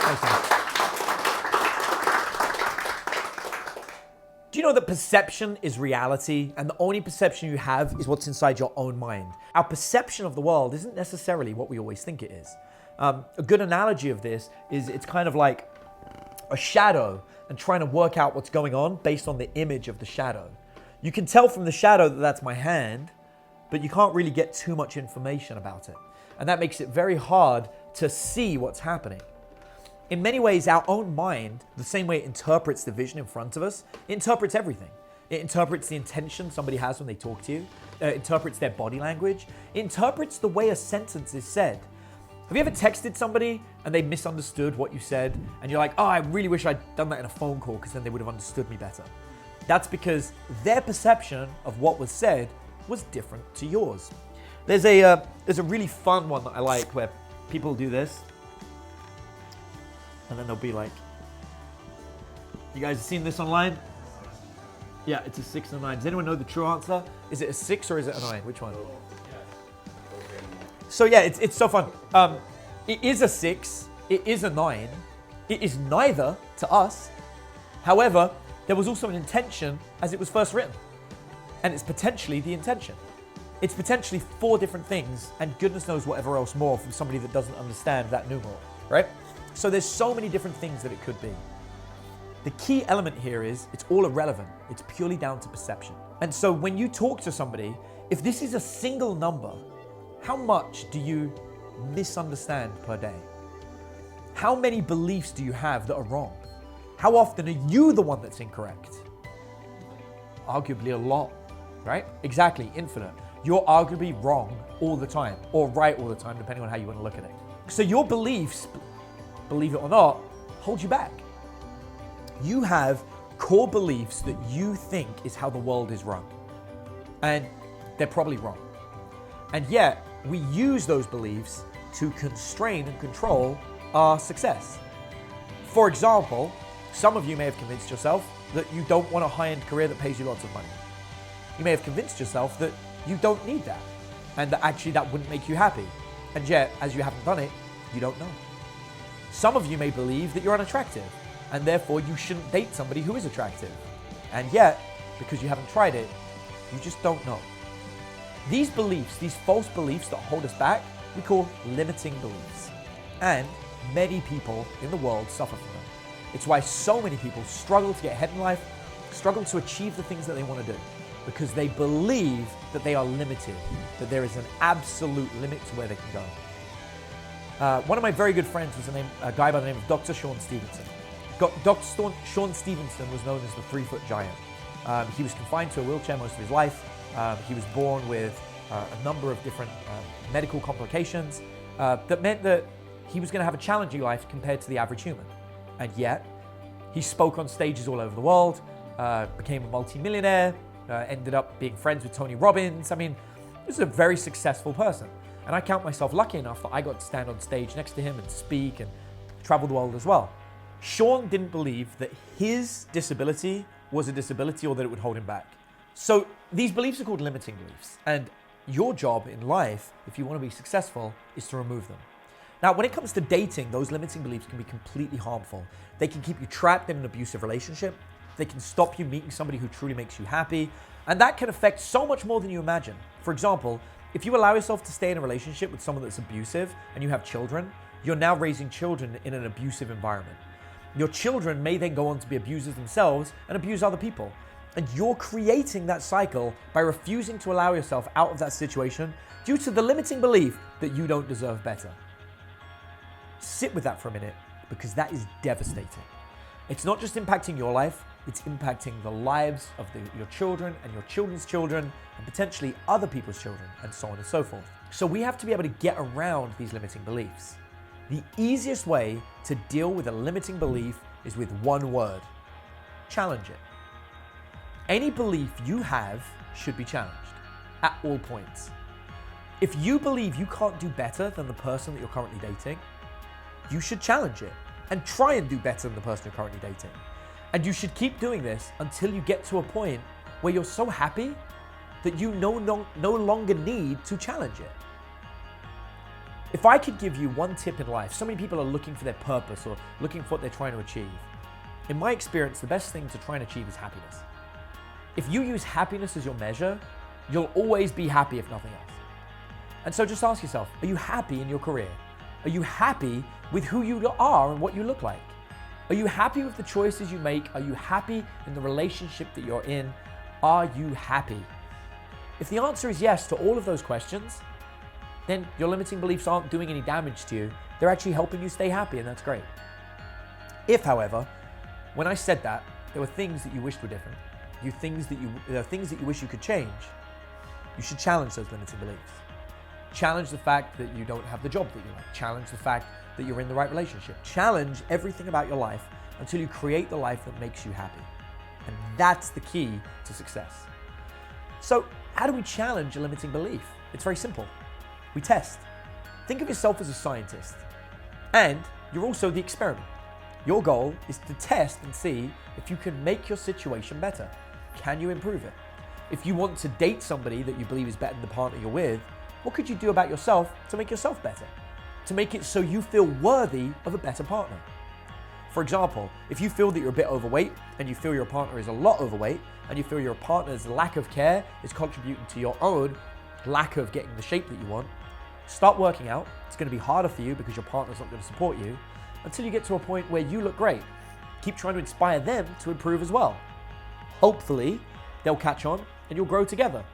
Thanks, man. Do you know that perception is reality, and the only perception you have is what's inside your own mind? Our perception of the world isn't necessarily what we always think it is. A good analogy of this is it's kind of like a shadow and trying to work out what's going on based on the image of the shadow. You can tell from the shadow that that's my hand, but you can't really get too much information about it. And that makes it very hard to see what's happening. In many ways, our own mind, the same way it interprets the vision in front of us, it interprets everything. It interprets the intention somebody has when they talk to you. It interprets their body language. It interprets the way a sentence is said. Have you ever texted somebody and they misunderstood what you said and you're like, oh, I really wish I'd done that in a phone call because then they would have understood me better. That's because their perception of what was said was different to yours. There's a really fun one that I like where people do this. And then they'll be like, you guys have seen this online? Yeah, it's a 6 and a 9. Does anyone know the true answer? Is it a 6 or is it a 9? Which one? So yeah, it's so fun. It is a 6, it is a 9. It is neither to us. However, there was also an intention as it was first written. And it's potentially the intention. It's potentially 4 different things, and goodness knows whatever else more from somebody that doesn't understand that numeral, right? So there's so many different things that it could be. The key element here is it's all irrelevant. It's purely down to perception. And so when you talk to somebody, if this is a single number, how much do you misunderstand per day? How many beliefs do you have that are wrong? How often are you the one that's incorrect? Arguably a lot, right? Exactly, infinite. You're arguably wrong all the time, or right all the time, depending on how you want to look at it. So your beliefs, believe it or not, hold you back. You have core beliefs that you think is how the world is run. And they're probably wrong. And yet, we use those beliefs to constrain and control our success. For example, some of you may have convinced yourself that you don't want a high-end career that pays you lots of money. You may have convinced yourself that you don't need that, and that actually that wouldn't make you happy. And yet, as you haven't done it, you don't know. Some of you may believe that you're unattractive, and therefore you shouldn't date somebody who is attractive. And yet, because you haven't tried it, you just don't know. These beliefs, these false beliefs that hold us back, we call limiting beliefs. And many people in the world suffer from them. It's why so many people struggle to get ahead in life, struggle to achieve the things that they want to do, because they believe that they are limited, that there is an absolute limit to where they can go. One of my very good friends was a guy by the name of Dr. Sean Stevenson. Dr. Sean Stevenson was known as the 3-foot giant. He was confined to a wheelchair most of his life. He was born with a number of different medical complications that meant that he was going to have a challenging life compared to the average human. And yet, he spoke on stages all over the world, became a multi-millionaire, ended up being friends with Tony Robbins. I mean, this is a very successful person. And I count myself lucky enough that I got to stand on stage next to him and speak and travel the world as well. Sean didn't believe that his disability was a disability or that it would hold him back. So these beliefs are called limiting beliefs. And your job in life, if you want to be successful, is to remove them. Now, when it comes to dating, those limiting beliefs can be completely harmful. They can keep you trapped in an abusive relationship. They can stop you meeting somebody who truly makes you happy. And that can affect so much more than you imagine. For example, if you allow yourself to stay in a relationship with someone that's abusive and you have children, you're now raising children in an abusive environment. Your children may then go on to be abusers themselves and abuse other people. And you're creating that cycle by refusing to allow yourself out of that situation due to the limiting belief that you don't deserve better. Sit with that for a minute, because that is devastating. It's not just impacting your life, it's impacting the lives of your children and your children's children and potentially other people's children and so on and so forth. So we have to be able to get around these limiting beliefs. The easiest way to deal with a limiting belief is with one word: challenge it. Any belief you have should be challenged at all points. If you believe you can't do better than the person that you're currently dating, you should challenge it and try and do better than the person you're currently dating. And you should keep doing this until you get to a point where you're so happy that you no longer need to challenge it. If I could give you one tip in life, so many people are looking for their purpose or looking for what they're trying to achieve. In my experience, the best thing to try and achieve is happiness. If you use happiness as your measure, you'll always be happy if nothing else. And so just ask yourself, are you happy in your career? Are you happy with who you are and what you look like? Are you happy with the choices you make? Are you happy in the relationship that you're in? Are you happy? If the answer is yes to all of those questions, then your limiting beliefs aren't doing any damage to you. They're actually helping you stay happy, and that's great. If, however, when I said that, there were things that you wished were different, there are things that you wish you could change, you should challenge those limiting beliefs. Challenge the fact that you don't have the job that you like. Challenge the fact that you're in the right relationship. Challenge everything about your life until you create the life that makes you happy. And that's the key to success. So how do we challenge a limiting belief? It's very simple. We test. Think of yourself as a scientist, and you're also the experiment. Your goal is to test and see if you can make your situation better. Can you improve it? If you want to date somebody that you believe is better than the partner you're with, what could you do about yourself to make yourself better? To make it so you feel worthy of a better partner. For example, if you feel that you're a bit overweight and you feel your partner is a lot overweight and you feel your partner's lack of care is contributing to your own lack of getting the shape that you want, start working out. It's going to be harder for you because your partner's not going to support you until you get to a point where you look great. Keep trying to inspire them to improve as well. Hopefully, they'll catch on and you'll grow together.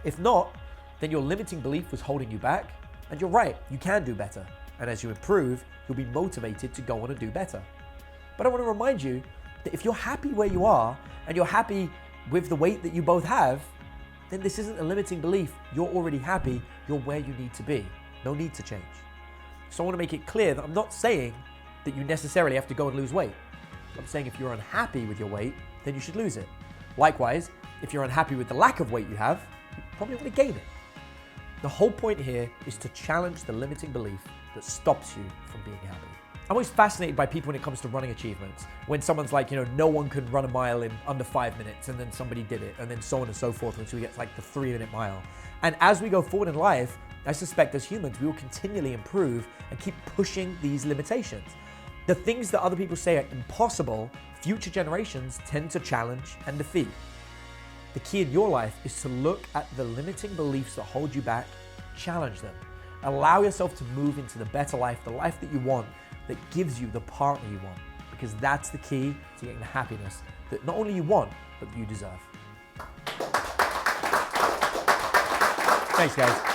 If not, then your limiting belief was holding you back, and you're right, you can do better. And as you improve, you'll be motivated to go on and do better. But I want to remind you that if you're happy where you are and you're happy with the weight that you both have, then this isn't a limiting belief. You're already happy. You're where you need to be. No need to change. So I want to make it clear that I'm not saying that you necessarily have to go and lose weight. I'm saying if you're unhappy with your weight, then you should lose it. Likewise, if you're unhappy with the lack of weight you have, you probably want to gain it. The whole point here is to challenge the limiting belief that stops you from being happy. I'm always fascinated by people when it comes to running achievements. When someone's like, no one can run a mile in under 5 minutes, and then somebody did it, and then so on and so forth until we get to like the 3-minute mile. And as we go forward in life, I suspect as humans, we will continually improve and keep pushing these limitations. The things that other people say are impossible, future generations tend to challenge and defeat. The key in your life is to look at the limiting beliefs that hold you back, challenge them. Allow yourself to move into the better life, the life that you want, that gives you the partner you want, because that's the key to getting the happiness that not only you want, but that you deserve. Thanks, guys.